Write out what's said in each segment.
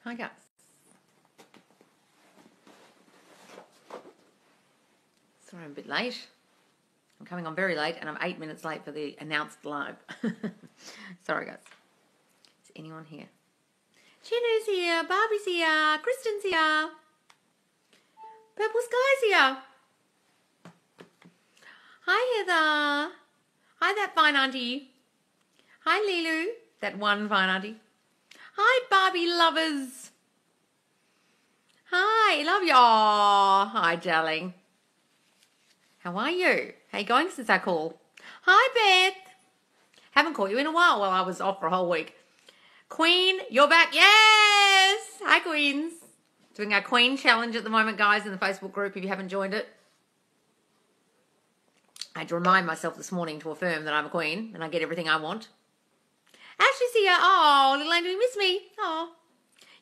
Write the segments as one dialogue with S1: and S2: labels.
S1: Hi guys. Sorry I'm a bit late. I'm coming on very late and I'm 8 minutes late for the announced live. Sorry guys. Is anyone here? Chinu's here, Barbie's here, Kristen's here, Purple Sky's here. Hi Heather. Hi that fine auntie. Hi Lilu, that one fine auntie. Hi Barbie lovers. Hi, love you. Aww, hi darling. How are you? How you going since I called? Hi Beth. Haven't caught you in a while I was off for a whole week. Queen, you're back. Yes. Hi Queens. Doing our Queen challenge at the moment, guys, in the Facebook group if you haven't joined it. I had to remind myself this morning to affirm that I'm a queen and I get everything I want. Ashley's here. Oh, little Andrew, you miss me. Oh,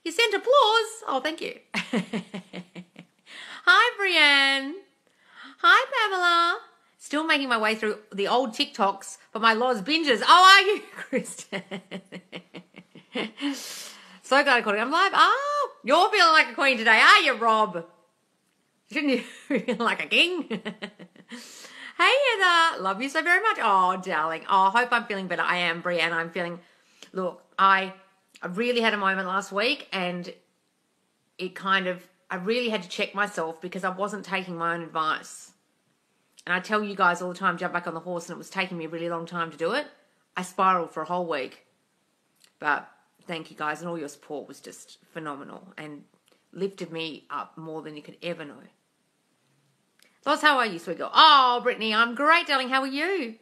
S1: you sent applause. Oh, thank you. Hi, Brienne. Hi, Pamela. Still making my way through the old TikToks for my Loz binges. Oh, are you, Kristen? So glad I caught it. I'm live. Oh, you're feeling like a queen today, are you, Rob? Shouldn't you feel like a king? Hey, Heather. Love you so very much. Oh, darling. Oh, I hope I'm feeling better. I am, Brienne. I'm feeling... Look, I really had a moment last week and it kind of... I really had to check myself because I wasn't taking my own advice. And I tell you guys all the time, jump back on the horse, and it was taking me a really long time to do it. I spiraled for a whole week. But thank you guys, and all your support was just phenomenal and lifted me up more than you could ever know. Loz, how are you, sweet girl? Oh, Brittany, I'm great, darling. How are you?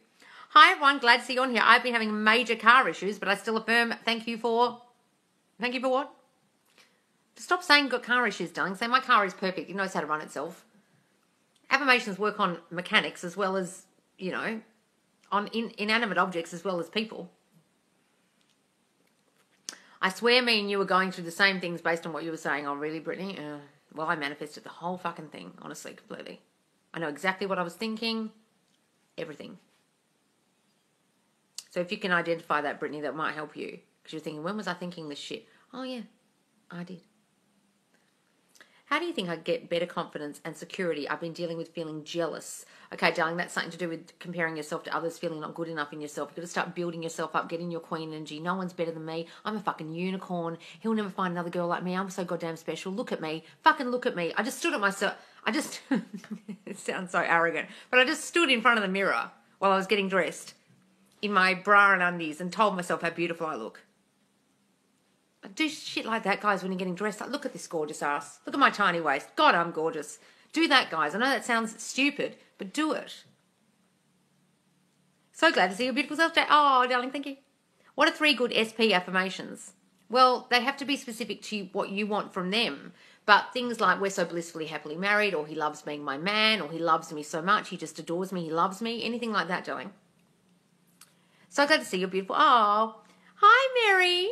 S1: Hi, everyone. Glad to see you on here. I've been having major car issues, but I still affirm thank you for what? Stop saying got car issues, darling. Say my car is perfect. It knows how to run itself. Affirmations work on mechanics as well as, you know, on inanimate objects as well as people. I swear me and you were going through the same things based on what you were saying. Oh, really, Brittany? Well, I manifested the whole fucking thing, honestly, completely. I know exactly what I was thinking. Everything. So if you can identify that, Brittany, that might help you. Because you're thinking, when was I thinking this shit? Oh, yeah, I did. How do you think I get better confidence and security? I've been dealing with feeling jealous. Okay, darling, that's something to do with comparing yourself to others, feeling not good enough in yourself. You've got to start building yourself up, getting your queen energy. No one's better than me. I'm a fucking unicorn. He'll never find another girl like me. I'm so goddamn special. Look at me. Fucking look at me. I just stood at myself. It sounds so arrogant, but I just stood in front of the mirror while I was getting dressed in my bra and undies and told myself how beautiful I look. I do shit like that, guys, when you're getting dressed. Like, look at this gorgeous ass. Look at my tiny waist. God, I'm gorgeous. Do that, guys. I know that sounds stupid, but do it. So glad to see your beautiful self today. Oh, darling, thank you. What are 3 good SP affirmations? Well, they have to be specific to what you want from them. But things like, we're so blissfully, happily married, or he loves being my man, or he loves me so much, he just adores me, he loves me, anything like that, darling. So glad to see you're beautiful. Oh, hi, Mary.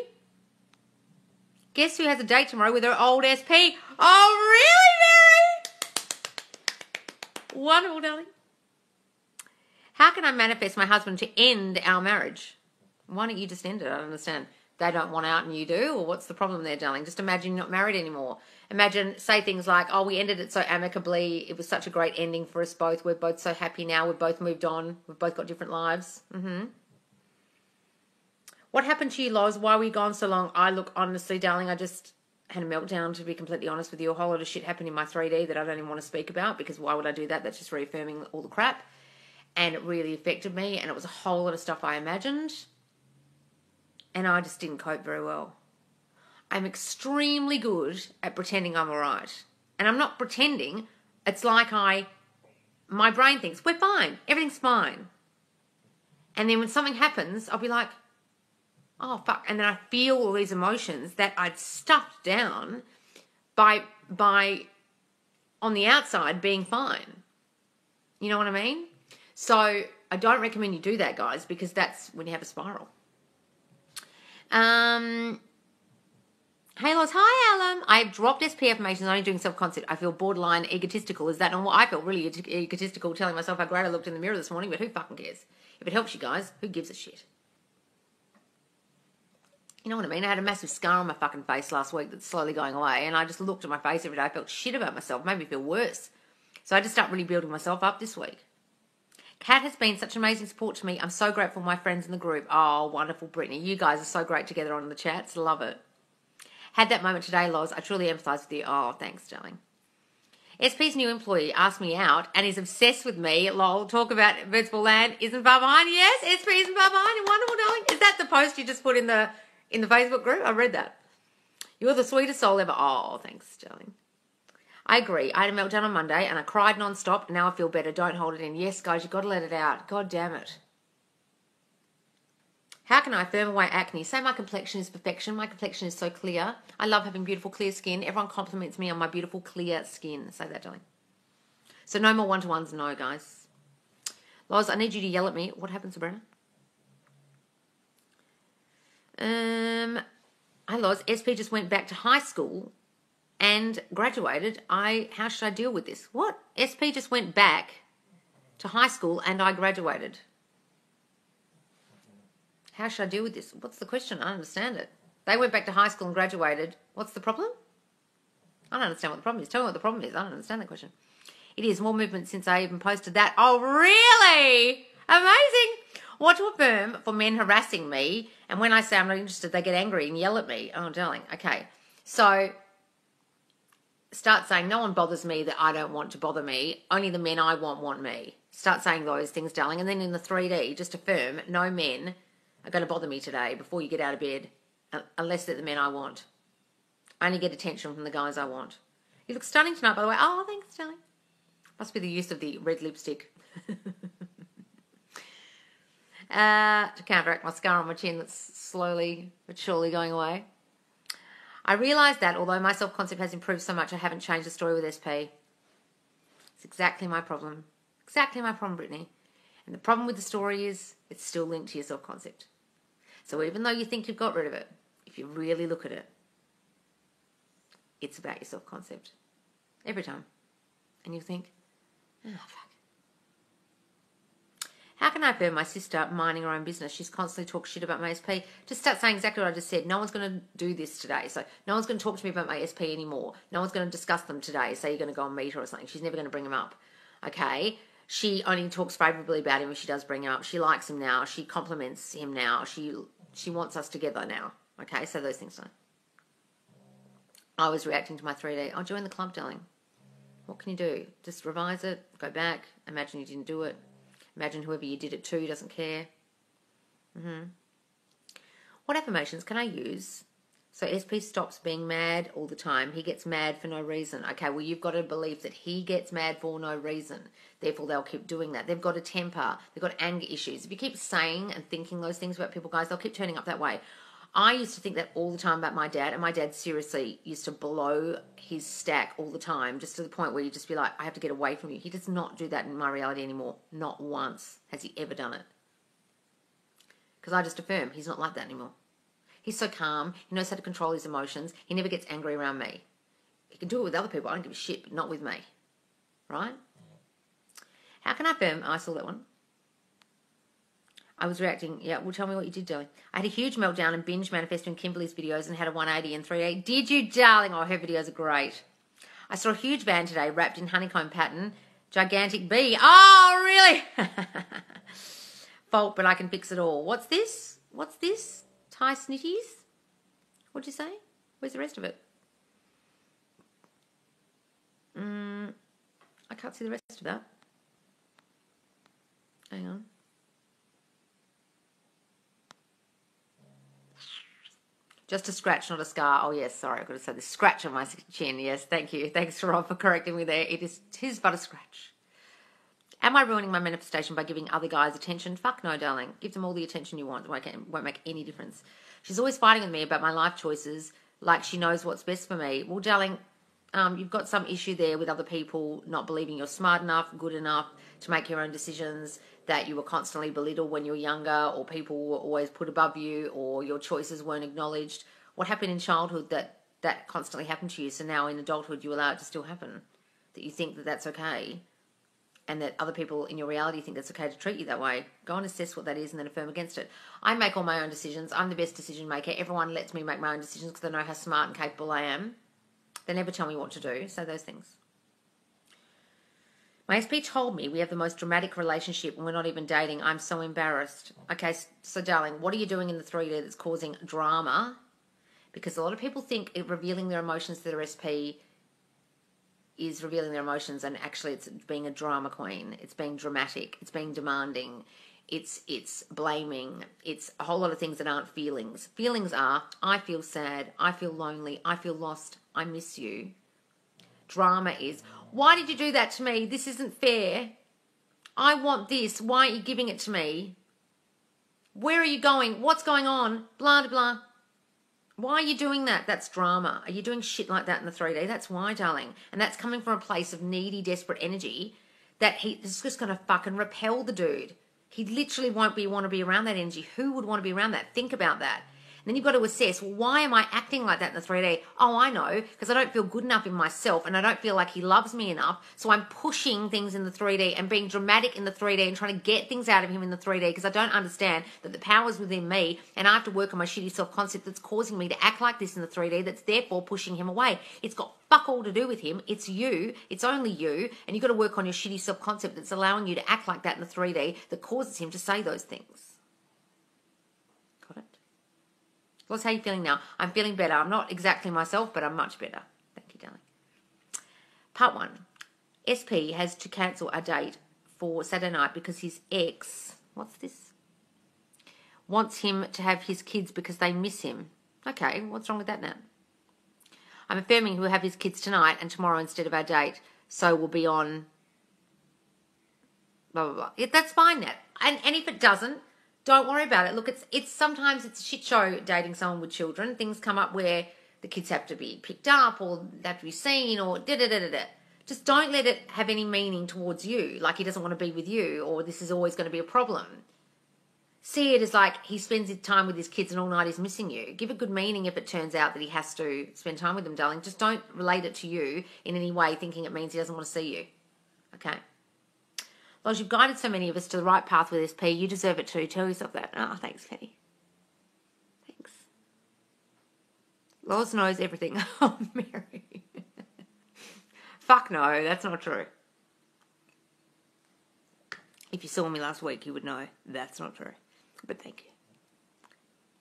S1: Guess who has a date tomorrow with her old SP? Oh, really, Mary? Wonderful, darling. How can I manifest my husband to end our marriage? Why don't you just end it? I don't understand. They don't want out and you do? Or what's the problem there, darling? Just imagine you're not married anymore. Imagine, say things like, oh, we ended it so amicably. It was such a great ending for us both. We're both so happy now. We've both moved on. We've both got different lives. What happened to you, Loz? Why were you gone so long? I look, honestly, darling, I just had a meltdown, to be completely honest with you. A whole lot of shit happened in my 3D that I don't even want to speak about, because why would I do that? That's just reaffirming all the crap. And it really affected me, and it was a whole lot of stuff I imagined. And I just didn't cope very well. I'm extremely good at pretending I'm all right. And I'm not pretending. It's like my brain thinks, we're fine. Everything's fine. And then when something happens, I'll be like, oh, fuck. And then I feel all these emotions that I'd stuffed down by on the outside being fine. You know what I mean? So I don't recommend you do that, guys, because that's when you have a spiral. Hey, Loz. Hi, Alan. I've dropped SP affirmations, only doing self-concept. I feel borderline egotistical. Is that normal? I felt really egotistical telling myself how great I looked in the mirror this morning, but who fucking cares? If it helps you guys, who gives a shit? You know what I mean? I had a massive scar on my fucking face last week that's slowly going away, and I just looked at my face every day. I felt shit about myself. It made me feel worse. So I just start really building myself up this week. Kat has been such amazing support to me. I'm so grateful for my friends in the group. Oh, wonderful, Brittany. You guys are so great together on the chats. Love it. Had that moment today, Loz. I truly empathise with you. Oh, thanks, darling. SP's new employee asked me out and is obsessed with me. Lol, talk about virtual land. Isn't far behind? Yes, SP isn't far behind. Wonderful, darling. Is that the post you just put in the Facebook group? I read that. You're the sweetest soul ever. Oh, thanks, darling. I agree. I had a meltdown on Monday and I cried non-stop. Now I feel better. Don't hold it in. Yes, guys, you've got to let it out. God damn it. How can I affirm away acne? Say my complexion is perfection. My complexion is so clear. I love having beautiful, clear skin. Everyone compliments me on my beautiful, clear skin. Say that, darling. So no more one-to-ones, no, guys. Loz, I need you to yell at me. What happened, Sabrina? Hi, Loz. SP just went back to high school and graduated. How should I deal with this? What? SP just went back to high school and I graduated. How should I deal with this? What's the question? I don't understand it. They went back to high school and graduated. What's the problem? I don't understand what the problem is. Tell me what the problem is. I don't understand that question. It is more movement since I even posted that. Oh, really? Amazing. What to affirm for men harassing me. And when I say I'm not interested, they get angry and yell at me. Oh, darling. Okay. So start saying, no one bothers me that I don't want to bother me. Only the men I want me. Start saying those things, darling. And then in the 3D, just affirm, no men are going to bother me today before you get out of bed, unless they're the men I want. I only get attention from the guys I want. You look stunning tonight, by the way. Oh, thanks, darling. Must be the use of the red lipstick. To counteract my scar on my chin that's slowly but surely going away. I realise that although my self-concept has improved so much, I haven't changed the story with SP. It's exactly my problem. Exactly my problem, Brittany. And the problem with the story is it's still linked to your self-concept. So even though you think you've got rid of it, if you really look at it, it's about your self-concept. Every time. And you think, oh, fuck. How can I affirm my sister minding her own business? She's constantly talking shit about my SP. Just start saying exactly what I just said. No one's going to do this today. So no one's going to talk to me about my SP anymore. No one's going to discuss them today. Say you're going to go and meet her or something. She's never going to bring them up. Okay? She only talks favourably about him if she does bring him up. She likes him now. She compliments him now. She wants us together now. Okay, so those things don't. I was reacting to my 3D. I'll join the club, darling. What can you do? Just revise it, go back, imagine you didn't do it. Imagine whoever you did it to doesn't care. What affirmations can I use so SP stops being mad all the time? He gets mad for no reason. Okay, well, you've got a belief that he gets mad for no reason. Therefore, they'll keep doing that. They've got a temper. They've got anger issues. If you keep saying and thinking those things about people, guys, they'll keep turning up that way. I used to think that all the time about my dad, and my dad seriously used to blow his stack all the time, just to the point where you just be like, I have to get away from you. He does not do that in my reality anymore. Not once has he ever done it. Because I just affirm he's not like that anymore. He's so calm. He knows how to control his emotions. He never gets angry around me. He can do it with other people. I don't give a shit, but not with me. Right? How can I affirm? Oh, I saw that one. I was reacting. Yeah, well, tell me what you did, darling. I had a huge meltdown and binge manifesting Kimberly's videos and had a 180 and 380. Did you, darling? Oh, her videos are great. I saw a huge band today wrapped in honeycomb pattern. Gigantic bee. Oh, really? Fault, but I can fix it all. What's this? What's this? Tie snitties? What'd you say? Where's the rest of it? I can't see the rest of that. Hang on. Just a scratch, not a scar. Oh, yes, sorry, I've got to say the scratch on my chin. Yes, thank you. Thanks, Rob, for correcting me there. Tis but a scratch. Am I ruining my manifestation by giving other guys attention? Fuck no, darling. Give them all the attention you want. It won't make any difference. She's always fighting with me about my life choices like she knows what's best for me. Well, darling, you've got some issue there with other people not believing you're smart enough, good enough to make your own decisions, that you were constantly belittled when you were younger, or people were always put above you, or your choices weren't acknowledged. What happened in childhood that constantly happened to you, so now in adulthood you allow it to still happen? That you think that that's okay? and that other people in your reality think it's okay to treat you that way, go and assess what that is and then affirm against it. I make all my own decisions. I'm the best decision maker. Everyone lets me make my own decisions because they know how smart and capable I am. They never tell me what to do. So those things. My SP told me we have the most dramatic relationship and we're not even dating. I'm so embarrassed. Okay, so darling, what are you doing in the 3D that's causing drama? Because a lot of people think revealing their emotions to their SP is revealing their emotions, and actually it's being a drama queen. It's being dramatic. It's being demanding. It's blaming. It's a whole lot of things that aren't feelings. Feelings are, I feel sad, I feel lonely, I feel lost, I miss you. Drama is, why did you do that to me? This isn't fair. I want this. Why aren't you giving it to me? Where are you going? What's going on? Blah, blah, blah. Why are you doing that? That's drama. Are you doing shit like that in the 3D? That's why, darling. And that's coming from a place of needy, desperate energy that he's just going to fucking repel the dude. He literally won't want to be around that energy. Who would want to be around that? Think about that. And then you've got to assess, well, why am I acting like that in the 3D? Oh, I know, because I don't feel good enough in myself and I don't feel like he loves me enough. So I'm pushing things in the 3D and being dramatic in the 3D and trying to get things out of him in the 3D because I don't understand that the power's within me and I have to work on my shitty self-concept that's causing me to act like this in the 3D that's therefore pushing him away. It's got fuck all to do with him. It's you. It's only you. And you've got to work on your shitty self-concept that's allowing you to act like that in the 3D that causes him to say those things. Got it? What's how you feeling now? I'm feeling better. I'm not exactly myself, but I'm much better. Thank you, darling. Part 1. SP has to cancel a date for Saturday night because his ex, what's this? Wants him to have his kids because they miss him. Okay, what's wrong with that now? I'm affirming he'll have his kids tonight and tomorrow instead of our date, so we'll be on blah, blah, blah. Yeah, that's fine, Nat. And if it doesn't, don't worry about it. Look, it's sometimes it's a shit show dating someone with children. Things come up where the kids have to be picked up or they have to be seen or da-da-da-da-da. Just don't let it have any meaning towards you, like he doesn't want to be with you or this is always going to be a problem. See it as like he spends his time with his kids and all night he's missing you. Give it good meaning if it turns out that he has to spend time with them, darling. Just don't relate it to you in any way thinking it means he doesn't want to see you. Okay? Well, you've guided so many of us to the right path with SP, you deserve it too. Tell yourself that. Oh, thanks, Penny. Thanks. Loz knows everything. Oh, Mary. Fuck no, that's not true. If you saw me last week, you would know that's not true. But thank you.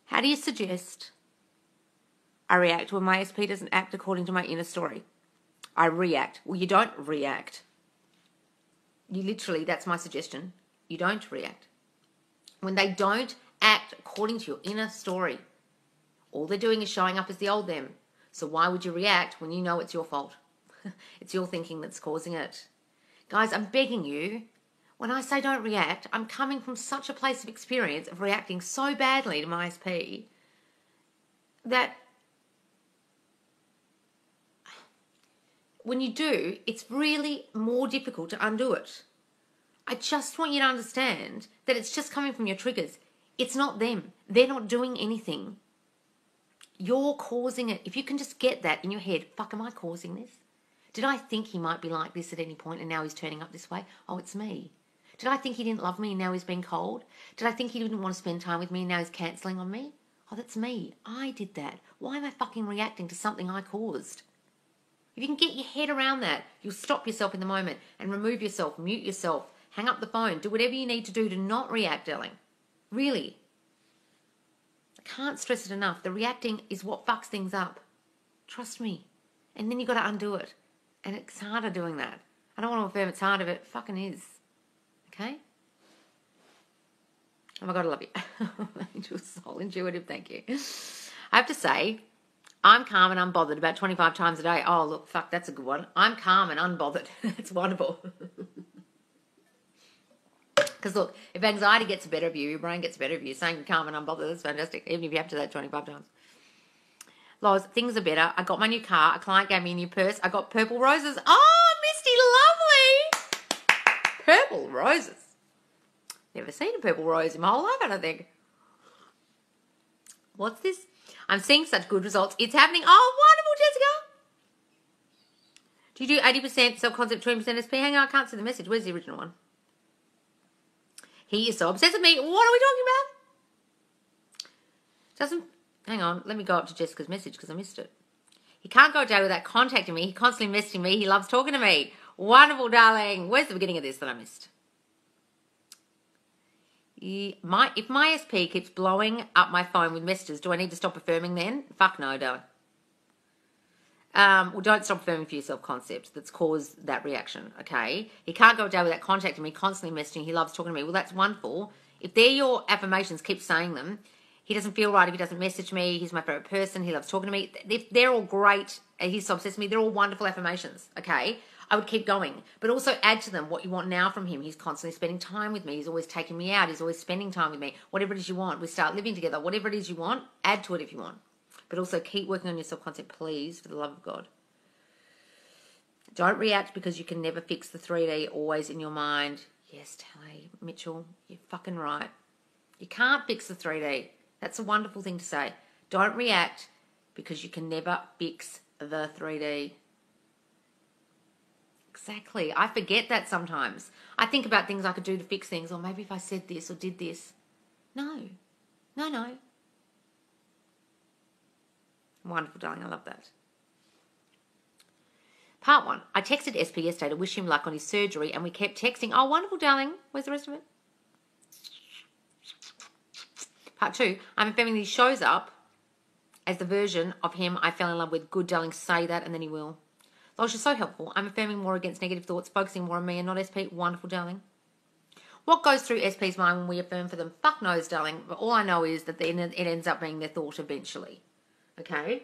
S1: How do you suggest I react when my SP doesn't act according to my inner story? I react. Well, you don't react. You literally, that's my suggestion. You don't react. When they don't act according to your inner story, all they're doing is showing up as the old them. So why would you react when you know it's your fault? It's your thinking that's causing it. Guys, I'm begging you, when I say don't react, I'm coming from such a place of experience of reacting so badly to my SP that when you do, it's really more difficult to undo it. I just want you to understand that it's just coming from your triggers. It's not them. They're not doing anything. You're causing it. If you can just get that in your head, fuck, am I causing this? Did I think he might be like this at any point and now he's turning up this way? Oh, it's me. Did I think he didn't love me and now he's being cold? Did I think he didn't want to spend time with me and now he's cancelling on me? Oh, that's me. I did that. Why am I fucking reacting to something I caused? If you can get your head around that, you'll stop yourself in the moment and remove yourself, mute yourself, hang up the phone, do whatever you need to do to not react, darling. Really. I can't stress it enough. The reacting is what fucks things up. Trust me. And then you've got to undo it. And it's harder doing that. I don't want to affirm it's harder, but it fucking is. Okay? Oh my God, I love you. Angel soul intuitive, thank you. I have to say, I'm calm and unbothered about 25 times a day. Oh, look, fuck, that's a good one. I'm calm and unbothered. That's wonderful. Because look, if anxiety gets the better of you, your brain gets the better of you, saying you're calm and unbothered, that's fantastic, even if you have to do that 25 times. Loz, things are better. I got my new car. A client gave me a new purse. I got purple roses. Oh, Misty, lovely. Purple roses. Never seen a purple rose in my whole life, I don't think. What's this? I'm seeing such good results. It's happening. Oh, wonderful, Jessica. Do you do 80% self-concept, 20% SP? Hang on, I can't see the message. Where's the original one? He is so obsessed with me. What are we talking about? Doesn't... Hang on, let me go up to Jessica's message because I missed it. He can't go a day without contacting me. He constantly messaging me. He loves talking to me. Wonderful, darling. Where's the beginning of this that I missed? If my SP keeps blowing up my phone with messages, do I need to stop affirming then? Fuck no, don't. Well, don't stop affirming for your self-concept. That's caused that reaction, okay? He can't go a day without contacting me, constantly messaging. He loves talking to me. Well, that's wonderful. If they're your affirmations, keep saying them. He doesn't feel right if he doesn't message me. He's my favourite person. He loves talking to me. They're all great. He's so obsessed with me. They're all wonderful affirmations, okay? I would keep going. But also add to them what you want now from him. He's constantly spending time with me. He's always taking me out. He's always spending time with me. Whatever it is you want, we start living together. Whatever it is you want, add to it if you want. But also keep working on your self-concept, please, for the love of God. Don't react because you can never fix the 3D always in your mind. Yes, Tally, Mitchell, you're fucking right. You can't fix the 3D. That's a wonderful thing to say. Don't react because you can never fix the 3D. Exactly. I forget that sometimes. I think about things I could do to fix things, or maybe if I said this or did this. No. No. Wonderful, darling. I love that. Part 1. I texted SP yesterday to wish him luck on his surgery, and we kept texting. Oh, wonderful, darling. Where's the rest of it? Part 2. I'm affirming that he shows up as the version of him I fell in love with. Good, darling. Say that, and then he will. Losh is so helpful. I'm affirming more against negative thoughts, focusing more on me and not SP. Wonderful, darling. What goes through SP's mind when we affirm for them? Fuck knows, darling. But all I know is that it ends up being their thought eventually. Okay?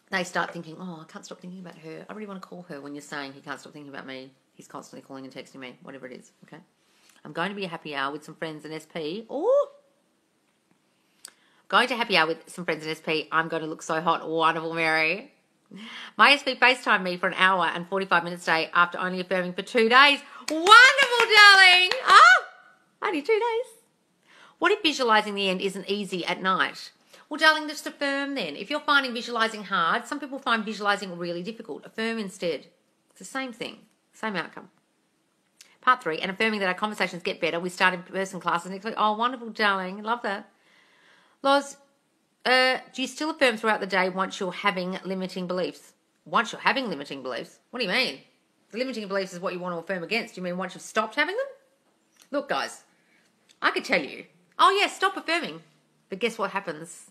S1: They start thinking, oh, I can't stop thinking about her. I really want to call her when you're saying he can't stop thinking about me. He's constantly calling and texting me, whatever it is. Okay? I'm going to be a happy hour with some friends in SP. Oh! Going to happy hour with some friends in SP. I'm going to look so hot. Wonderful, Mary. My SP FaceTimed me for an hour and 45 minutes a day after only affirming for 2 days. Wonderful, darling. Oh, only 2 days. What if visualizing the end isn't easy at night? Well, darling, just affirm then. If you're finding visualizing hard, some people find visualizing really difficult. Affirm instead. It's the same thing, same outcome. Part 3, and affirming that our conversations get better. We start in-person classes next week. Oh, wonderful, darling. Love that. Loz, do you still affirm throughout the day once you're having limiting beliefs? Once you're having limiting beliefs? What do you mean? The limiting beliefs is what you want to affirm against. Do you mean once you've stopped having them? Look, guys, I could tell you, oh, yeah, stop affirming. But guess what happens?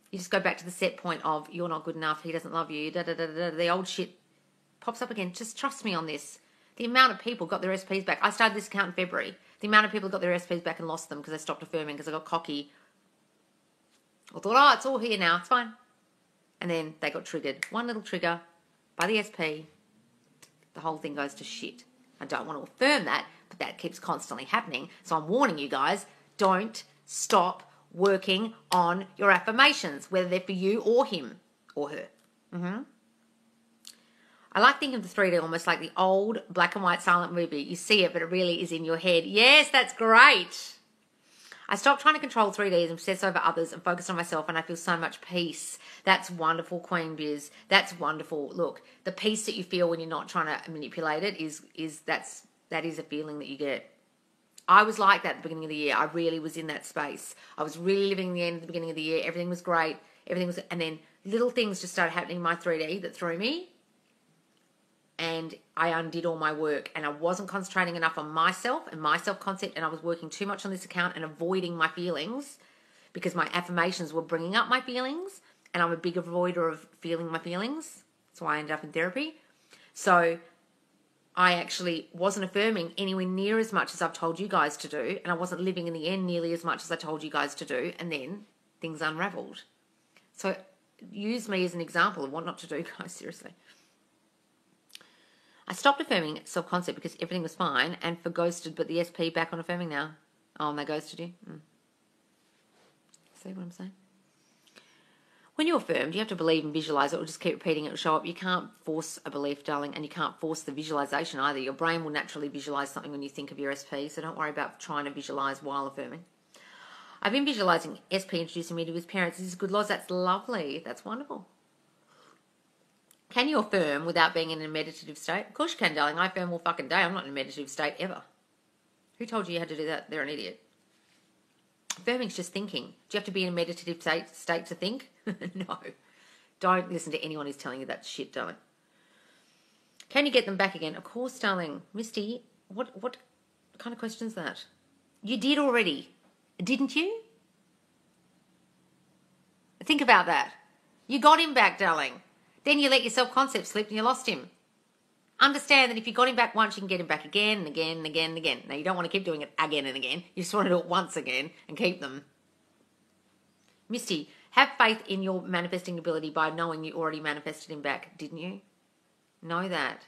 S1: You just go back to the set point of you're not good enough, he doesn't love you, the old shit pops up again. Just trust me on this. The amount of people got their SPs back. I started this account in February. The amount of people got their SPs back and lost them because they stopped affirming because I got cocky. I thought, oh, it's all here now, it's fine. And then they got triggered. One little trigger by the SP, the whole thing goes to shit. I don't want to affirm that, but that keeps constantly happening. So I'm warning you guys, don't stop working on your affirmations, whether they're for you or him or her. I like thinking of the 3D almost like the old black and white silent movie. You see it, but it really is in your head. Yes, that's great. I stopped trying to control 3Ds and obsess over others and focus on myself, and I feel so much peace. That's wonderful, Queen Biz. That's wonderful. Look, the peace that you feel when you're not trying to manipulate it that is a feeling that you get. I was like that at the beginning of the year. I really was in that space. I was really living the end at the beginning of the year. Everything was great. And then little things just started happening in my 3D that threw me. And I undid all my work. And I wasn't concentrating enough on myself and my self-concept. And I was working too much on this account and avoiding my feelings because my affirmations were bringing up my feelings. And I'm a big avoider of feeling my feelings. That's why I ended up in therapy. So I actually wasn't affirming anywhere near as much as I've told you guys to do. And I wasn't living in the end nearly as much as I told you guys to do. And then things unraveled. So use me as an example of what not to do, guys, seriously. I stopped affirming self-concept because everything was fine and for ghosted, but the SP back on affirming now. Oh, and they ghosted you? See what I'm saying? When you affirm, you have to believe and visualize it or just keep repeating it will show up. You can't force a belief, darling, and you can't force the visualization either. Your brain will naturally visualize something when you think of your SP, so don't worry about trying to visualize while affirming. I've been visualizing SP introducing me to his parents. This is good, Loz. That's lovely. That's wonderful. Can you affirm without being in a meditative state? Of course you can, darling. I affirm all fucking day. I'm not in a meditative state ever. Who told you you had to do that? They're an idiot. Affirming's just thinking. Do you have to be in a meditative state to think? No. Don't listen to anyone who's telling you that shit, darling. Can you get them back again? Of course, darling. Misty, what kind of question is that? You did already, didn't you? Think about that. You got him back, darling. Then you let your self-concept slip and you lost him. Understand that if you got him back once, you can get him back again and again and again and again. Now, you don't want to keep doing it again and again. You just want to do it once again and keep them. Misty, have faith in your manifesting ability by knowing you already manifested him back, didn't you? Know that.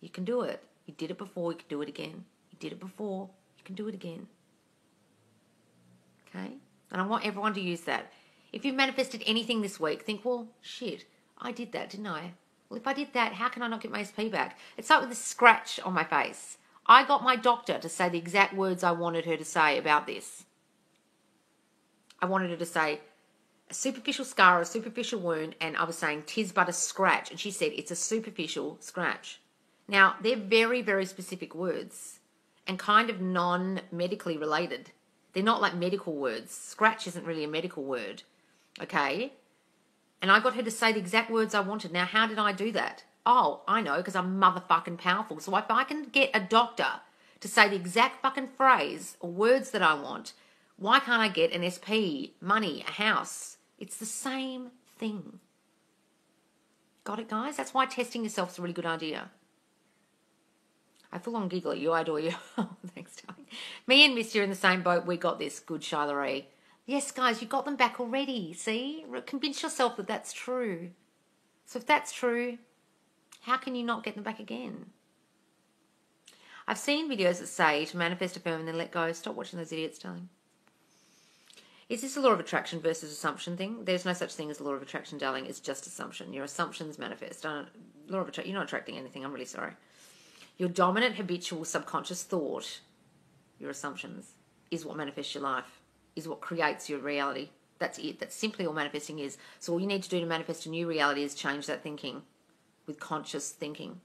S1: You can do it. You did it before, you can do it again. You did it before, you can do it again. Okay? And I want everyone to use that. If you've manifested anything this week, think, well, shit, I did that, didn't I? Well, if I did that, how can I not get my SP back? It's like with a scratch on my face. I got my doctor to say the exact words I wanted her to say about this. I wanted her to say a superficial scar, a superficial wound, and I was saying, 'tis but a scratch. And she said, it's a superficial scratch. Now, they're very, very specific words and kind of non-medically related. They're not like medical words. Scratch isn't really a medical word, okay? And I got her to say the exact words I wanted. Now, how did I do that? Oh, I know, because I'm motherfucking powerful. So if I can get a doctor to say the exact fucking phrase or words that I want, why can't I get an SP, money, a house? It's the same thing. Got it, guys? That's why testing yourself is a really good idea. I full on giggle at you. I adore you. Oh, thanks, darling. Me and Misty are in the same boat. We got this. Good, Charlotte. Yes, guys, you got them back already. See? Convince yourself that that's true. So if that's true, how can you not get them back again? I've seen videos that say to manifest, affirm, and then let go. Stop watching those idiots, darling. Is this a law of attraction versus assumption thing? There's no such thing as a law of attraction, darling. It's just assumption. Your assumptions manifest. Law of attraction. You're not attracting anything. I'm really sorry. Your dominant, habitual, subconscious thought, your assumptions, is what manifests your life, is what creates your reality. That's it. That's simply all manifesting is. So all you need to do to manifest a new reality is change that thinking with conscious thinking.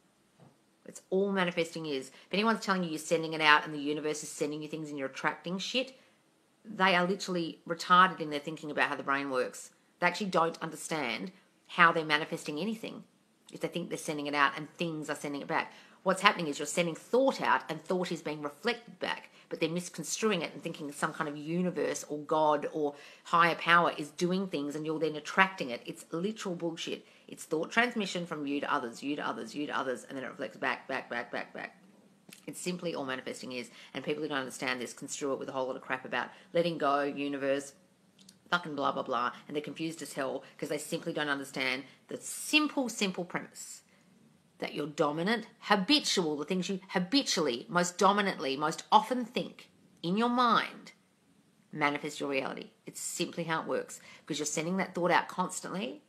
S1: It's all manifesting is. If anyone's telling you you're sending it out and the universe is sending you things and you're attracting shit, they are literally retarded in their thinking about how the brain works. They actually don't understand how they're manifesting anything if they think they're sending it out and things are sending it back. What's happening is you're sending thought out and thought is being reflected back, but they're misconstruing it and thinking some kind of universe or God or higher power is doing things and you're then attracting it. It's literal bullshit. It's thought transmission from you to others, you to others, you to others, and then it reflects back. It's simply all manifesting is, and people who don't understand this construe it with a whole lot of crap about letting go, universe, fucking blah, blah, blah, and they're confused as hell because they simply don't understand the simple premise that you're dominant, habitual, the things you habitually, most dominantly, most often think in your mind, manifest your reality. It's simply how it works because you're sending that thought out constantly.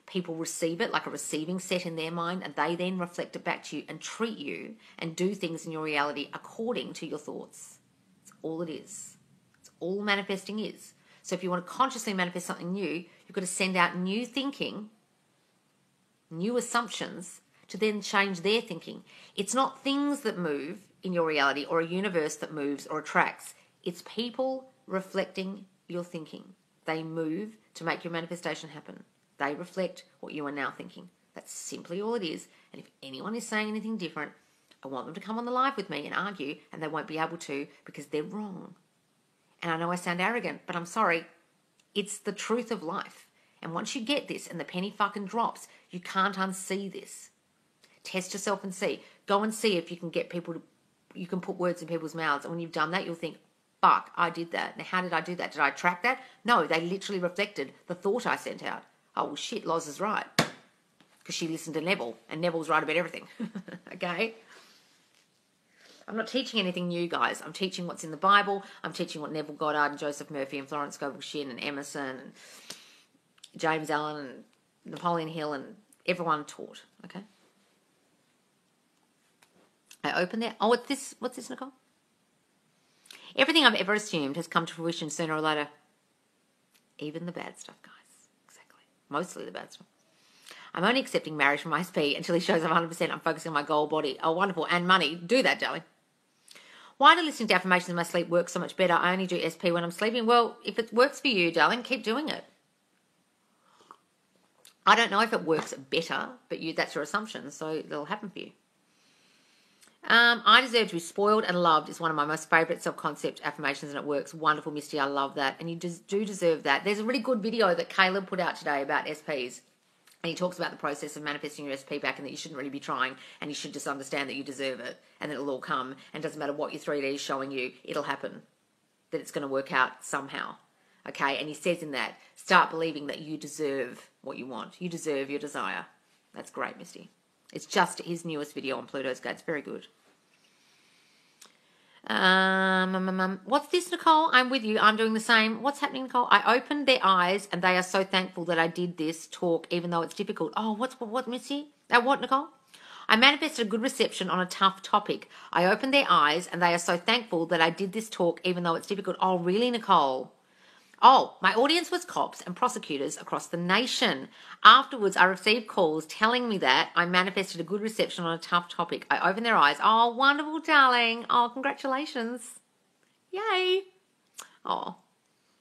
S1: People receive it like a receiving set in their mind and they then reflect it back to you and treat you and do things in your reality according to your thoughts. It's all it is. It's all manifesting is. So if you want to consciously manifest something new, you've got to send out new thinking, new assumptions to then change their thinking. It's not things that move in your reality or a universe that moves or attracts. It's people reflecting your thinking. They move to make your manifestation happen. They reflect what you are now thinking. That's simply all it is. And if anyone is saying anything different, I want them to come on the live with me and argue, and they won't be able to because they're wrong. And I know I sound arrogant, but I'm sorry. It's the truth of life. And once you get this and the penny fucking drops, you can't unsee this. Test yourself and see. Go and see if you can get people to, you can put words in people's mouths. And when you've done that, you'll think, fuck, I did that. Now, how did I do that? Did I attract that? No, they literally reflected the thought I sent out. Oh, well, shit, Loz is right. Because she listened to Neville, and Neville's right about everything. Okay? I'm not teaching anything new, guys. I'm teaching what's in the Bible. I'm teaching what Neville Goddard and Joseph Murphy and Florence Scovel Shinn and Emerson and James Allen and Napoleon Hill and everyone taught. Okay? I open there. Oh, what's this, Nicole? Everything I've ever assumed has come to fruition sooner or later. Even the bad stuff, guys. Exactly. Mostly the bad stuff. I'm only accepting marriage from my SP until he shows I'm 100%. I'm focusing on my goal body. Oh, wonderful. And money. Do that, darling. Why do listening to affirmations in my sleep work so much better? I only do SP when I'm sleeping. Well, if it works for you, darling, keep doing it. I don't know if it works better, but that's your assumption, so it'll happen for you. I deserve to be spoiled and loved is one of my most favourite self-concept affirmations, and it works. Wonderful, Misty. I love that. And you do deserve that. There's a really good video that Caleb put out today about SPs. And he talks about the process of manifesting your SP back and that you shouldn't really be trying and you should just understand that you deserve it and that it'll all come. And it doesn't matter what your 3D is showing you, it'll happen. That it's going to work out somehow. Okay? And he says in that, start believing that you deserve what you want. You deserve your desire. That's great, Misty. It's just his newest video on Pluto's Gate. It's very good. What's this, Nicole? I'm with you. I'm doing the same. What's happening, Nicole? I opened their eyes and they are so thankful that I did this talk even though it's difficult. Oh, what, Missy? What, Nicole? I manifested a good reception on a tough topic. I opened their eyes and they are so thankful that I did this talk even though it's difficult. Oh, really, Nicole? Oh, my audience was cops and prosecutors across the nation. Afterwards, I received calls telling me that I manifested a good reception on a tough topic. I opened their eyes. Oh, wonderful, darling. Oh, congratulations. Yay. Oh,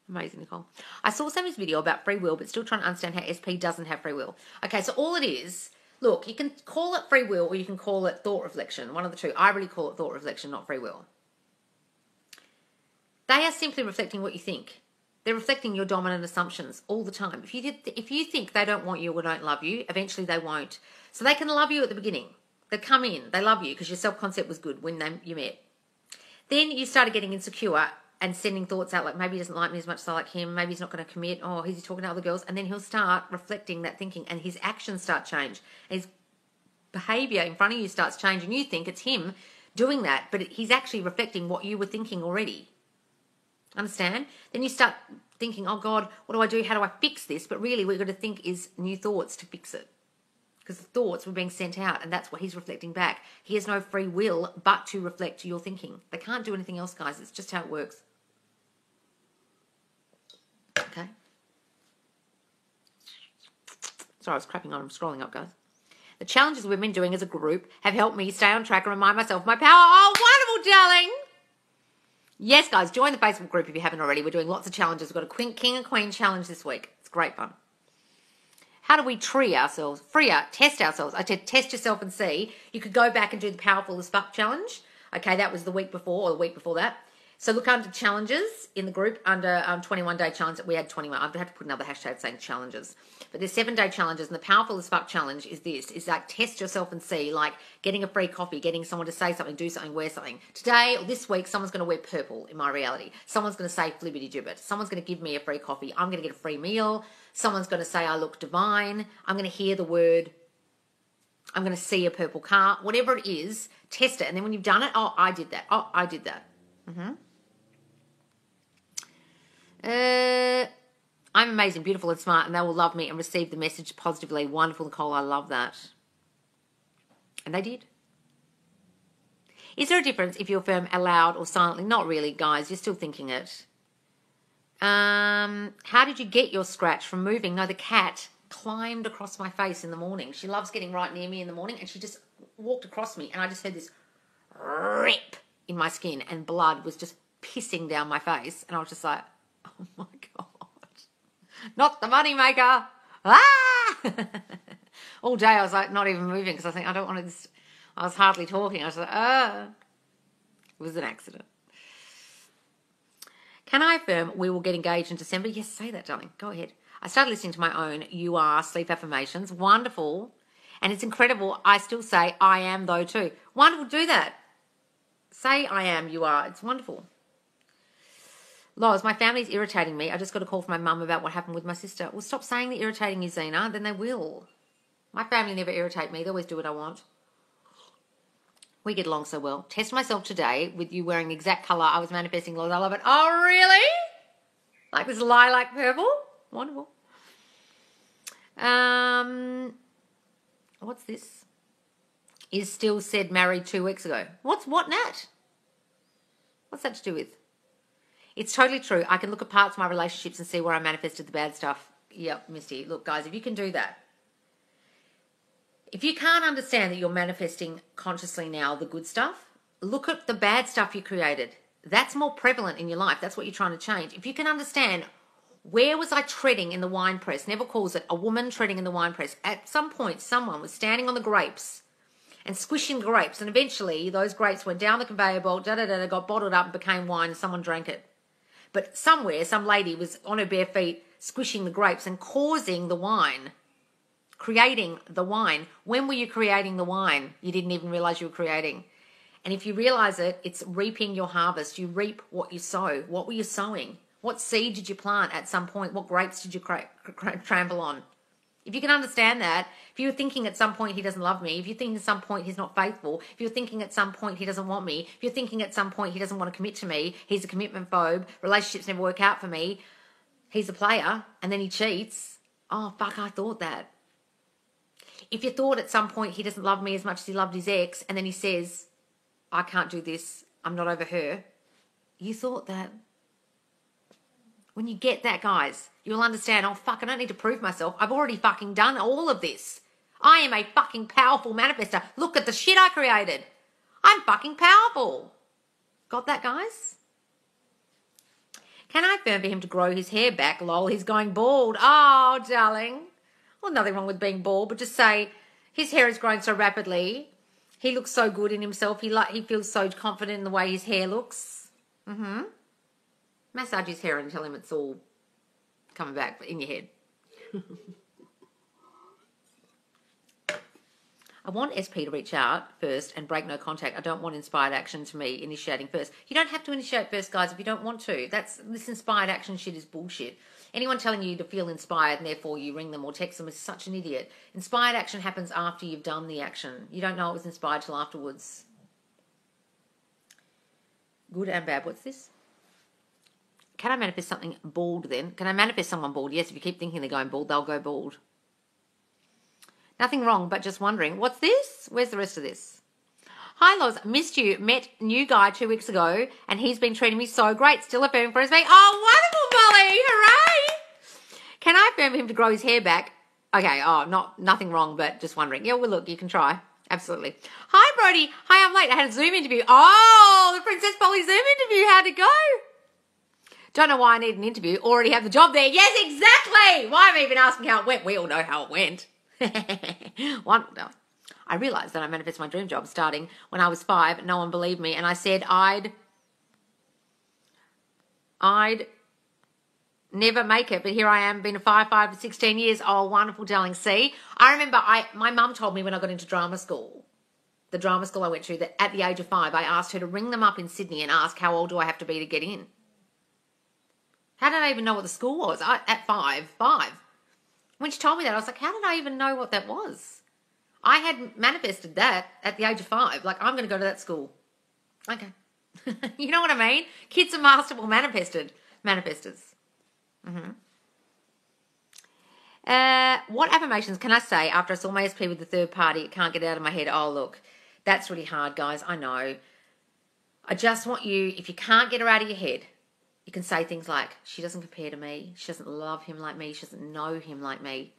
S1: amazing, Nicole. I saw Sammy's video about free will, but still trying to understand how SP doesn't have free will. Okay, so all it is, look, you can call it free will or you can call it thought reflection, one of the two. I really call it thought reflection, not free will. They are simply reflecting what you think. They're reflecting your dominant assumptions all the time. If you think they don't want you or don't love you, eventually they won't. So they can love you at the beginning. They come in, they love you because your self-concept was good when you met. Then you started getting insecure and sending thoughts out like maybe he doesn't like me as much as I like him. Maybe he's not going to commit. Oh, he's talking to other girls. And then he'll start reflecting that thinking and his actions start change. His behaviour in front of you starts changing. You think it's him doing that, but he's actually reflecting what you were thinking already. Understand? Then you start thinking, oh God, what do I do? How do I fix this? But really what you've got to think is new thoughts to fix it. Because the thoughts were being sent out and that's what he's reflecting back. He has no free will but to reflect your thinking. They can't do anything else, guys. It's just how it works. Okay. Sorry, I was crapping on. I'm scrolling up, guys. The challenges we've been doing as a group have helped me stay on track and remind myself of my power. Oh, wonderful, darling. Yes, guys, join the Facebook group if you haven't already. We're doing lots of challenges. We've got a King and Queen challenge this week. It's great fun. How do we test ourselves? I said test yourself and see. You could go back and do the Powerful as Fuck challenge. Okay, that was the week before or the week before that. So look under challenges in the group under 21-day challenge. We had 21. I've had to put another hashtag saying challenges. But there's 7-day challenges, and the Powerful as Fuck challenge is this. It's like test yourself and see, like getting a free coffee, getting someone to say something, do something, wear something. Today or this week, someone's going to wear purple in my reality. Someone's going to say flibbity gibbet. Someone's going to give me a free coffee. I'm going to get a free meal. Someone's going to say I look divine. I'm going to hear the word. I'm going to see a purple car. Whatever it is, test it. And then when you've done it, oh, I did that. Oh, I did that. I'm amazing, beautiful and smart and they will love me and receive the message positively. Wonderful, Nicole. I love that. And they did. Is there a difference if you affirm aloud or silently? Not really, guys. You're still thinking it. How did you get your scratch from moving? No, the cat climbed across my face in the morning. She loves getting right near me in the morning and she just walked across me and I just heard this rip in my skin and blood was just pissing down my face and I was just like, oh my God. Not the money maker. Ah! All day I was like not even moving because I think I don't want to just, I was hardly talking. I was like, it was an accident. Can I affirm we will get engaged in December? Yes, say that, darling. Go ahead. I started listening to my own You Are sleep affirmations. Wonderful. And it's incredible. I still say I am though too. Wonderful. Do that. Say I am, you are. It's wonderful. Loz, my family's irritating me. I just got a call from my mum about what happened with my sister. Well, stop saying they're irritating you, Zena. Then they will. My family never irritate me. They always do what I want. We get along so well. Test myself today with you wearing the exact colour I was manifesting, Loz. I love it. Oh, really? Like this lilac purple? Wonderful. What's this? Is still said married 2 weeks ago. What, Nat? What's that to do with? It's totally true. I can look at parts of my relationships and see where I manifested the bad stuff. Yep, Misty. Look, guys, if you can do that, If you can't understand that you're manifesting consciously now the good stuff, look at the bad stuff you created. That's more prevalent in your life. That's what you're trying to change. If you can understand, where was I treading in the wine press? Never calls it a woman treading in the wine press. At some point, someone was standing on the grapes and squishing grapes, and eventually those grapes went down the conveyor belt, got bottled up and became wine, and someone drank it. But somewhere, some lady was on her bare feet squishing the grapes and causing the wine, creating the wine. When were you creating the wine? You didn't even realize you were creating. And if you realize it, it's reaping your harvest. You reap what you sow. What were you sowing? What seed did you plant at some point? What grapes did you trample on? If you can understand that, if you're thinking at some point he doesn't love me, if you're thinking at some point he's not faithful, if you're thinking at some point he doesn't want me, if you're thinking at some point he doesn't want to commit to me, he's a commitment phobe, relationships never work out for me, he's a player, and then he cheats, oh, fuck, I thought that. If you thought at some point he doesn't love me as much as he loved his ex, and then he says, I can't do this, I'm not over her, you thought that. When you get that, guys, you'll understand, oh, fuck, I don't need to prove myself. I've already fucking done all of this. I am a fucking powerful manifester. Look at the shit I created. I'm fucking powerful. Got that, guys? Can I affirm for him to grow his hair back? Lol, he's going bald. Oh, darling. Well, nothing wrong with being bald, but just say his hair is growing so rapidly. He looks so good in himself. He feels so confident in the way his hair looks. Mm-hmm. Massage his hair and tell him it's all coming back in your head. I want SP to reach out first and break no contact. I don't want inspired action to me initiating first. You don't have to initiate first, guys, if you don't want to. This inspired action shit is bullshit. Anyone telling you to feel inspired and therefore you ring them or text them is such an idiot. Inspired action happens after you've done the action. You don't know it was inspired till afterwards. Good and bad. What's this? Can I manifest something bald then? Can I manifest someone bald? Yes, if you keep thinking they're going bald, they'll go bald. Nothing wrong, but just wondering. What's this? Where's the rest of this? Hi, Loz. Missed you. Met new guy 2 weeks ago, and he's been treating me so great. Still affirming for his being. Oh, wonderful, Molly. Hooray. Can I affirm him to grow his hair back? Okay, nothing wrong, but just wondering. Yeah, well, look, you can try. Absolutely. Hi, Brody. Hi, I'm late. I had a Zoom interview. Oh, the Princess Polly Zoom interview. How'd it go? Don't know why I need an interview. Already have the job there. Yes, exactly. Why am I even asking how it went? We all know how it went. I realised that I manifested my dream job starting when I was 5. No one believed me. And I said I'd never make it. But here I am, been a firefighter for 16 years. Oh, wonderful, darling. See, I remember my mum told me when I got into drama school, the drama school I went to, that at the age of 5, I asked her to ring them up in Sydney and ask how old do I have to be to get in. How did I even know what the school was? At 5. When she told me that, I was like, how did I even know what that was? I had manifested that at the age of 5. Like, I'm going to go to that school. Okay. You know what I mean? Kids are masterful manifestors. Mm-hmm. What affirmations can I say after I saw my SP with the third party? It can't get out of my head. Oh, look, that's really hard, guys. I know. I just want you, if you can't get her out of your head, you can say things like, she doesn't compare to me. She doesn't love him like me. She doesn't know him like me.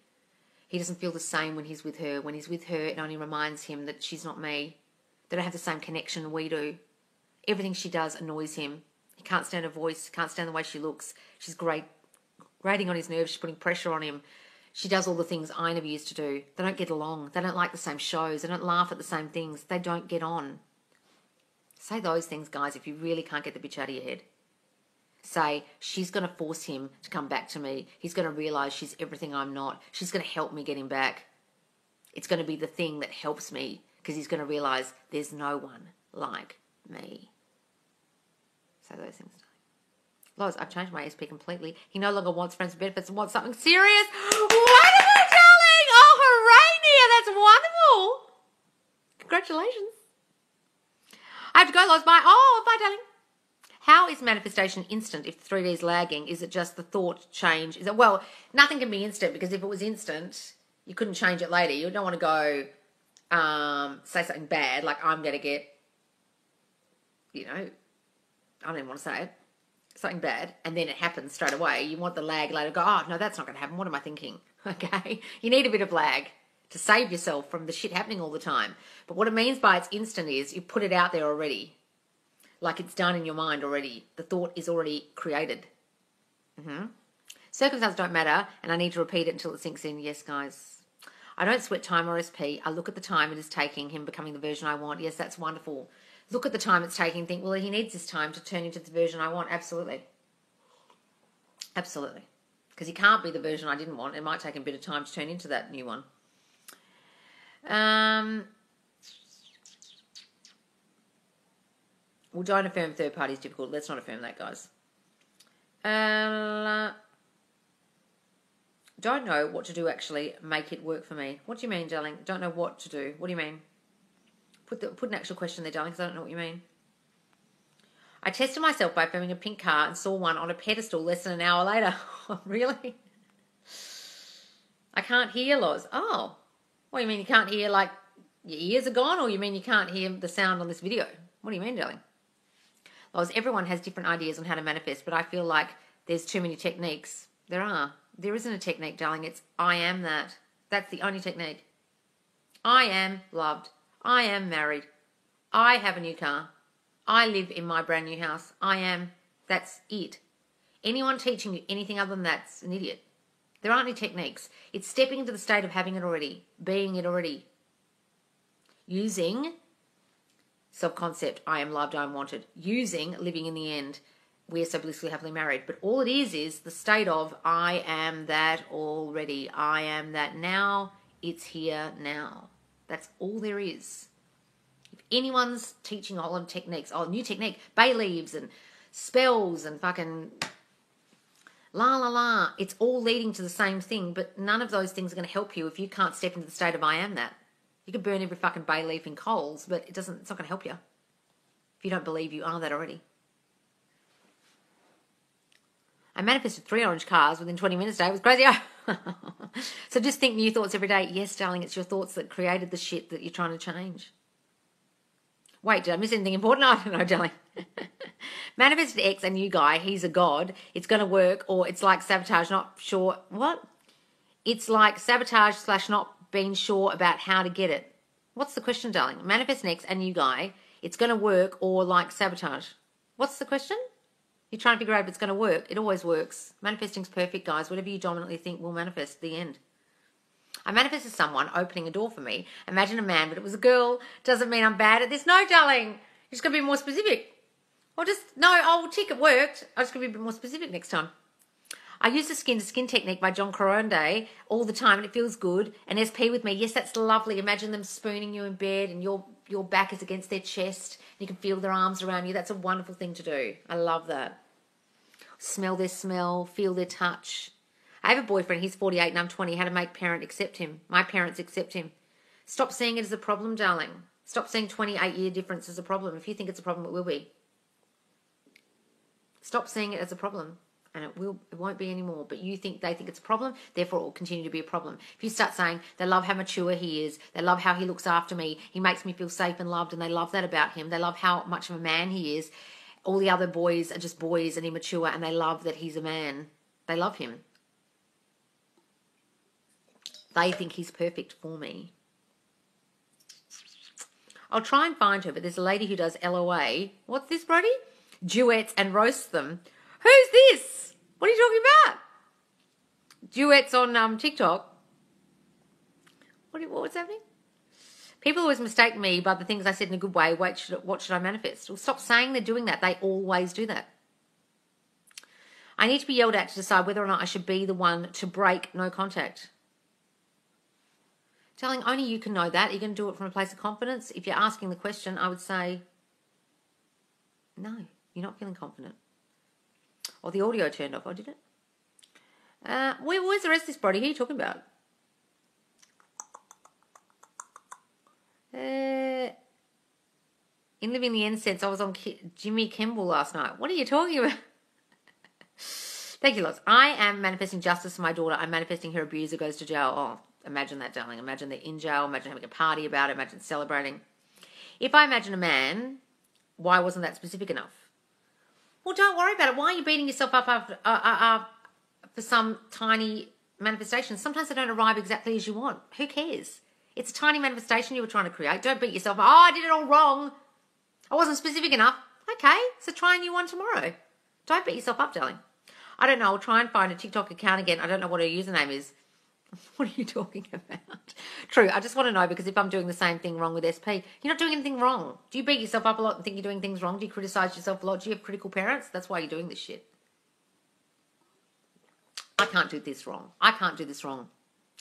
S1: He doesn't feel the same when he's with her. When he's with her, it only reminds him that she's not me. They don't have the same connection we do. Everything she does annoys him. He can't stand her voice. Can't stand the way she looks. She's grating on his nerves. She's putting pressure on him. She does all the things I never used to do. They don't get along. They don't like the same shows. They don't laugh at the same things. They don't get on. Say those things, guys, if you really can't get the bitch out of your head. Say, she's going to force him to come back to me. He's going to realise she's everything I'm not. She's going to help me get him back. It's going to be the thing that helps me because he's going to realise there's no one like me. Say those things. Loz, I've changed my SP completely. He no longer wants friends with benefits and wants something serious. Wonderful, darling! Oh, hooray, Nia! That's wonderful. Congratulations. I have to go, Loz. Bye. Oh, bye, darling. How is manifestation instant if 3D is lagging? Is it just the thought change? Well, nothing can be instant because if it was instant, you couldn't change it later. You don't want to go say something bad like I'm going to get, I don't even want to say it, something bad, and then it happens straight away. You want the lag later to go, oh, no, that's not going to happen. What am I thinking? Okay? You need a bit of lag to save yourself from the shit happening all the time. But what it means by it's instant is you put it out there already. Like it's done in your mind already. The thought is already created. Circumstances don't matter, and I need to repeat it until it sinks in. Yes, guys. I don't sweat time or SP. I look at the time it is taking him becoming the version I want. Yes, that's wonderful. Look at the time it's taking. Think, well, he needs this time to turn into the version I want. Absolutely. Absolutely. Because he can't be the version I didn't want. It might take him a bit of time to turn into that new one. Well, don't affirm third party is difficult. Let's not affirm that, guys. Don't know what to do, actually. Make it work for me. What do you mean, darling? Don't know what to do. What do you mean? Put an actual question there, darling, because I don't know what you mean. I tested myself by affirming a pink car and saw one on a pedestal less than an hour later. Really? I can't hear, Loz. Oh. What do you mean you can't hear, like, your ears are gone? Or you mean you can't hear the sound on this video? What do you mean, darling? Loz, everyone has different ideas on how to manifest, but I feel like there's too many techniques. There are. There isn't a technique, darling. It's I am that. That's the only technique. I am loved. I am married. I have a new car. I live in my brand new house. I am. That's it. Anyone teaching you anything other than that's an idiot. There aren't any techniques. It's stepping into the state of having it already, being it already. Using self-concept, I am loved, I am wanted. Using living in the end, we are so blissfully happily married. But all it is the state of I am that already. I am that now. It's here now. That's all there is. If anyone's teaching a whole lot of techniques, new technique, bay leaves and spells and fucking la la la, it's all leading to the same thing, but none of those things are going to help you if you can't step into the state of I am that. You can burn every fucking bay leaf in coals, but it's not going to help you if you don't believe you are that already. I manifested 3 orange cars within 20 minutes today. It was crazy. So just think new thoughts every day. Yes, darling, it's your thoughts that created the shit that you're trying to change. Wait, did I miss anything important? I don't know, darling. Manifested X, a new guy. He's a god. It's going to work, or it's like sabotage, not sure. What? It's like sabotage / not being sure about how to get it. What's the question, darling? Manifest X, a new guy. It's going to work, or like sabotage. What's the question? You're trying to figure out if it's going to work. It always works. Manifesting's perfect, guys. Whatever you dominantly think will manifest. The end. I manifested someone opening a door for me. Imagine a man, but it was a girl. Doesn't mean I'm bad at this. No, darling. You're just going to be more specific. Or just, no, tick, it worked. I'm just going to be a bit more specific next time. I use the skin to skin technique by John Coronde all the time, and it feels good. And SP with me. Yes, that's lovely. Imagine them spooning you in bed and your back is against their chest. And you can feel their arms around you. That's a wonderful thing to do. I love that. Smell their smell, feel their touch. I have a boyfriend, he's 48 and I'm 20. How to make parent accept him. My parents accept him. Stop seeing it as a problem, darling. Stop seeing 28-year difference as a problem. If you think it's a problem, it will be. Stop seeing it as a problem, and it won't be anymore. But they think it's a problem, therefore it will continue to be a problem. If you start saying they love how mature he is, they love how he looks after me, he makes me feel safe and loved, and they love that about him, they love how much of a man he is. All the other boys are just boys and immature, and they love that he's a man. They love him. They think he's perfect for me. I'll try and find her, but there's a lady who does LOA. What's this, Brody? Duets and roasts them. Who's this? What are you talking about? Duets on TikTok. What's happening? People always mistake me by the things I said in a good way. What should I manifest? Well, stop saying they're doing that. They always do that. I need to be yelled at to decide whether or not I should be the one to break no contact. Darling, only you can know that. You're going to do it from a place of confidence. If you're asking the question, I would say, no, you're not feeling confident. Or the audio turned off. Oh, did it? Where's the rest of this, Brody? Who are you talking about? In Living the End Sense, I was on Jimmy Kimmel last night. What are you talking about? Thank you, lots. I am manifesting justice for my daughter. I'm manifesting her abuser goes to jail. Oh, imagine that, darling. Imagine they're in jail. Imagine having a party about it. Imagine celebrating. If I imagine a man, why wasn't that specific enough? Well, don't worry about it. Why are you beating yourself up for some tiny manifestations, sometimes they don't arrive exactly as you want. Who cares? It's a tiny manifestation you were trying to create. Don't beat yourself up. Oh, I did it all wrong. I wasn't specific enough. Okay, so try a new one tomorrow. Don't beat yourself up, darling. I don't know. I'll try and find a TikTok account again. I don't know what her username is. What are you talking about? True. I just want to know, because if I'm doing the same thing wrong with SP, you're not doing anything wrong. Do you beat yourself up a lot and think you're doing things wrong? Do you criticize yourself a lot? Do you have critical parents? That's why you're doing this shit. I can't do this wrong. I can't do this wrong.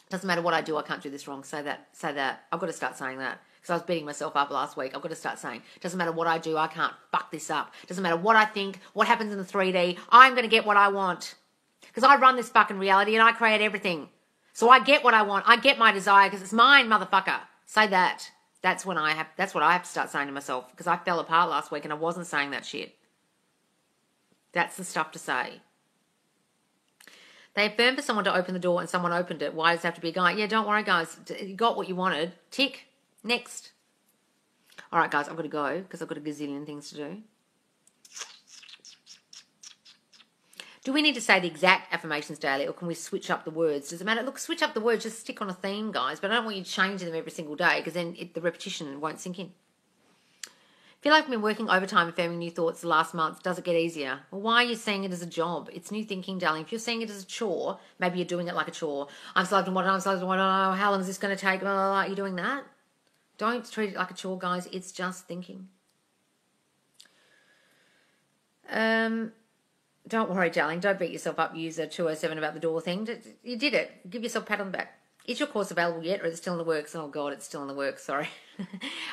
S1: Doesn't matter what I do, I can't do this wrong. Say that. Say that. I've got to start saying that. Because I was beating myself up last week. I've got to start saying, doesn't matter what I do, I can't fuck this up. Doesn't matter what I think, what happens in the 3D, I'm going to get what I want. Because I run this fucking reality and I create everything. So I get what I want. I get my desire because it's mine, motherfucker. Say that. That's what I have to start saying to myself, because I fell apart last week and I wasn't saying that shit. That's the stuff to say. They affirmed for someone to open the door and someone opened it. Why does it have to be a guy? Yeah, don't worry, guys. You got what you wanted. Tick. Next. All right, guys, I've got to go because I've got a gazillion things to do. Do we need to say the exact affirmations daily, or can we switch up the words? Does it matter? Look, switch up the words. Just stick on a theme, guys. But I don't want you changing them every single day, because then the repetition won't sink in. Feel like I've been working overtime affirming new thoughts the last month. Does it get easier? Well, why are you seeing it as a job? It's new thinking, darling. If you're seeing it as a chore, maybe you're doing it like a chore. I'm selecting what, I'm selecting what, oh, how long is this going to take? Blah, blah, blah. You're doing that. Don't treat it like a chore, guys. It's just thinking. Don't worry, darling. Don't beat yourself up, user 207, about the door thing. You did it. Give yourself a pat on the back. Is your course available yet, or is it still in the works? Oh, God, it's still in the works. Sorry.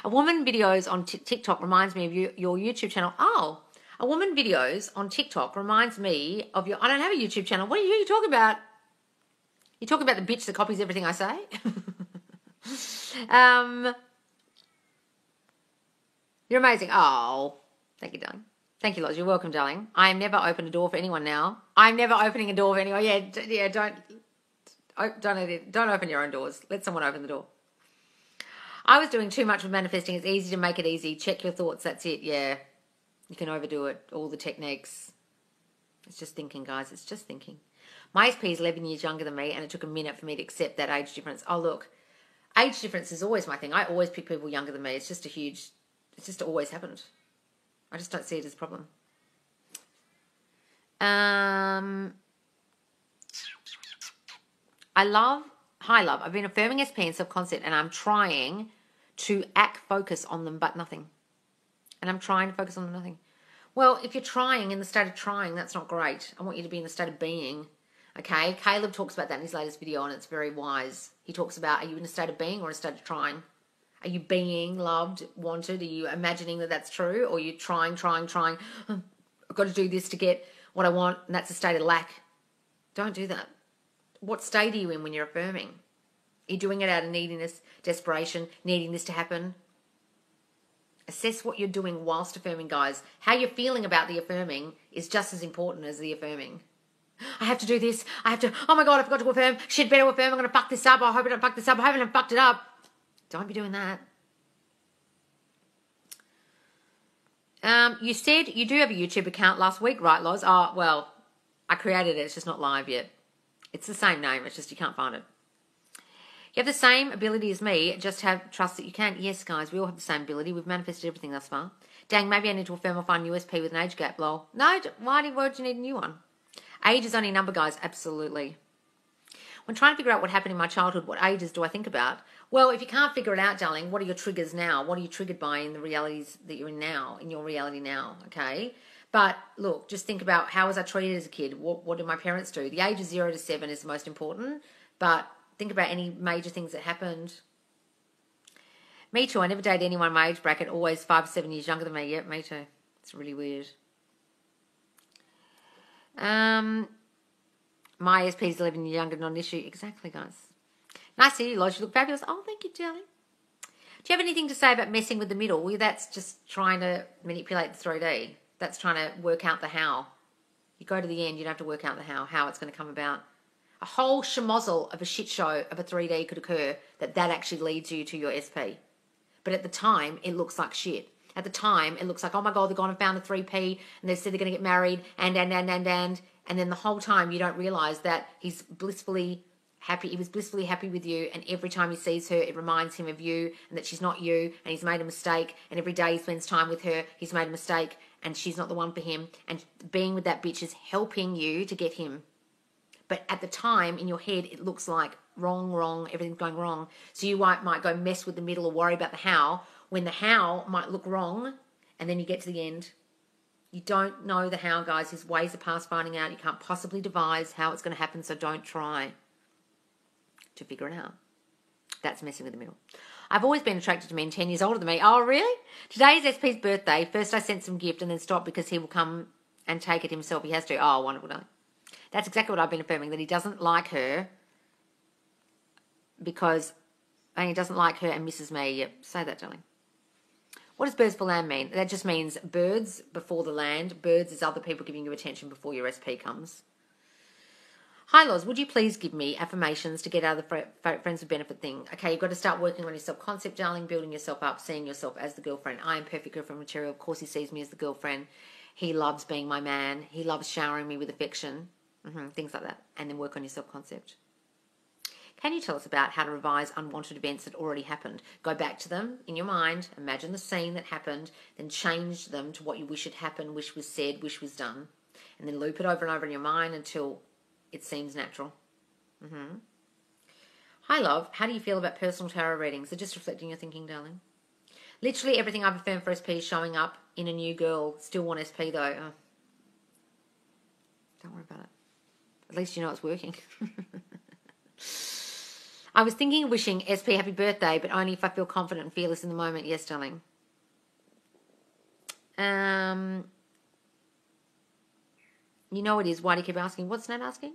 S1: A woman videos on TikTok reminds me of your YouTube channel. Oh, a woman videos on TikTok reminds me of your... I don't have a YouTube channel. What are you talking about? You talking about the bitch that copies everything I say? You're amazing. Oh, thank you, darling. Thank you, Loz. You're welcome, darling. I am never open a door for anyone now. I'm never opening a door for anyone. Yeah, don't open your own doors. Let someone open the door. I was doing too much with manifesting. It's easy to make it easy. Check your thoughts. That's it. Yeah. You can overdo it. All the techniques. It's just thinking, guys. It's just thinking. My SP is 11 years younger than me, and it took a minute for me to accept that age difference. Oh, look. Age difference is always my thing. I always pick people younger than me. It's just always happened. I just don't see it as a problem. Hi love, I've been affirming SP and self-concept, and I'm trying to focus on them, but nothing. And I'm trying to focus on them, nothing. Well, if you're trying in the state of trying, that's not great. I want you to be in the state of being. Okay, Caleb talks about that in his latest video, and it's very wise. He talks about, are you in a state of being or in a state of trying? Are you being loved, wanted? Are you imagining that that's true? Or are you trying? I've got to do this to get what I want, and that's a state of lack. Don't do that. What state are you in when you're affirming? Are you doing it out of neediness, desperation, needing this to happen? Assess what you're doing whilst affirming, guys. How you're feeling about the affirming is just as important as the affirming. I have to do this. Oh my God, I forgot to affirm. Shit, better affirm. I'm going to fuck this up. I hope I don't fuck this up. I haven't fucked it up. Don't be doing that. You said you do have a YouTube account last week, right, Loz? Oh, well, I created it. It's just not live yet. It's the same name. It's just you can't find it. You have the same ability as me. Just have trust that you can. Yes, guys, we all have the same ability. We've manifested everything thus far. Dang, maybe I need to affirm or find USP with an age gap, lol. No, why would you need a new one? Age is only a number, guys. Absolutely. When trying to figure out what happened in my childhood, what ages do I think about? Well, if you can't figure it out, darling, what are your triggers now? What are you triggered by in the realities that you're in now, in your reality now, okay? But look, just think about, how was I treated as a kid? What did my parents do? The age of 0 to 7 is the most important, but think about any major things that happened. Me too. I never dated anyone my age bracket, always 5 to 7 years younger than me. Yep, me too. It's really weird. My SP is 11 years younger, not an issue. Exactly, guys. Nice to see you, Lodge. You look fabulous. Oh, thank you, darling. Do you have anything to say about messing with the middle? Well, that's just trying to manipulate the 3D. That's trying to work out the how. You go to the end, you don't have to work out the how it's going to come about. A whole schmozzle of a shit show of a 3D could occur that actually leads you to your SP. But at the time, it looks like shit. At the time, it looks like, oh my God, they've gone and found a 3P and they said they're going to get married and then the whole time you don't realise that he's blissfully happy. He was blissfully happy with you, and every time he sees her, it reminds him of you and that she's not you, and he's made a mistake. And every day he spends time with her, he's made a mistake, and she's not the one for him. And being with that bitch is helping you to get him. But at the time, in your head, it looks like wrong, everything's going wrong. So you might go mess with the middle or worry about the how, when the how might look wrong, and then you get to the end. You don't know the how, guys. His ways are past finding out. You can't possibly devise how it's going to happen, so don't try to figure it out. That's messing with the middle. I've always been attracted to men 10 years older than me. Oh, really? Today is SP's birthday. First I sent some gift and then stopped because he will come and take it himself. He has to. Oh, wonderful, darling. That's exactly what I've been affirming, that he doesn't like her because he doesn't like her and misses me. Yep, say that, darling. What does birds for land mean? That just means birds before the land. Birds is other people giving you attention before your SP comes. Hi, Loz. Would you please give me affirmations to get out of the friends with benefit thing? Okay, you've got to start working on your self-concept, darling, building yourself up, seeing yourself as the girlfriend. I am perfect girlfriend material. Of course he sees me as the girlfriend. He loves being my man. He loves showering me with affection. Things like that. And then work on your self-concept. Can you tell us about how to revise unwanted events that already happened? Go back to them in your mind, imagine the scene that happened, then change them to what you wish had happened, wish was said, wish was done, and then loop it over and over in your mind until it seems natural. Hi, love. How do you feel about personal tarot readings? They're just reflecting your thinking, darling. Literally everything I've affirmed for SP is showing up in a new girl. Still want SP, though. Oh. Don't worry about it. At least you know it's working. I was thinking of wishing SP happy birthday, but only if I feel confident and fearless in the moment. Yes, darling. You know it is. Why do you keep asking? What's Nat asking?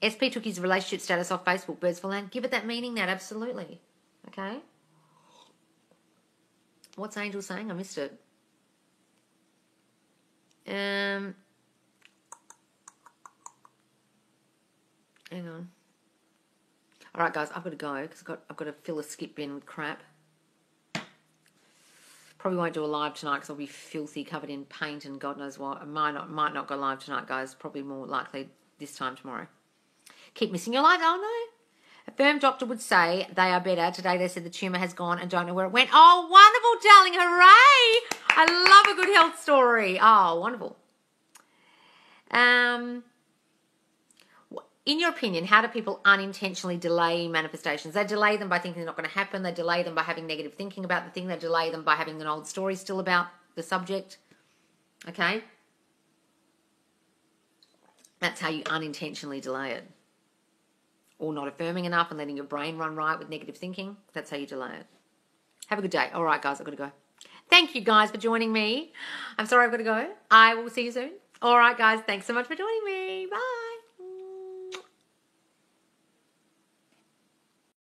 S1: SP took his relationship status off Facebook. Birds for land. Give it that meaning, Nat. Absolutely. Okay. What's Angel saying? I missed it. Hang on. All right, guys, I've got to go because I've got to fill a skip bin with crap. Probably won't do a live tonight because I'll be filthy, covered in paint and God knows what. I might not go live tonight, guys. Probably more likely this time tomorrow. Keep missing your lives. Oh no. A firm doctor would say they are better. Today they said the tumour has gone and don't know where it went. Oh, wonderful, darling. Hooray. I love a good health story. Oh, wonderful. In your opinion, how do people unintentionally delay manifestations? They delay them by thinking they're not going to happen. They delay them by having negative thinking about the thing. They delay them by having an old story still about the subject. Okay? That's how you unintentionally delay it. Or not affirming enough and letting your brain run riot with negative thinking. That's how you delay it. Have a good day. All right, guys, I've got to go. Thank you, guys, for joining me. I'm sorry I've got to go. I will see you soon. All right, guys, thanks so much for joining me. Bye.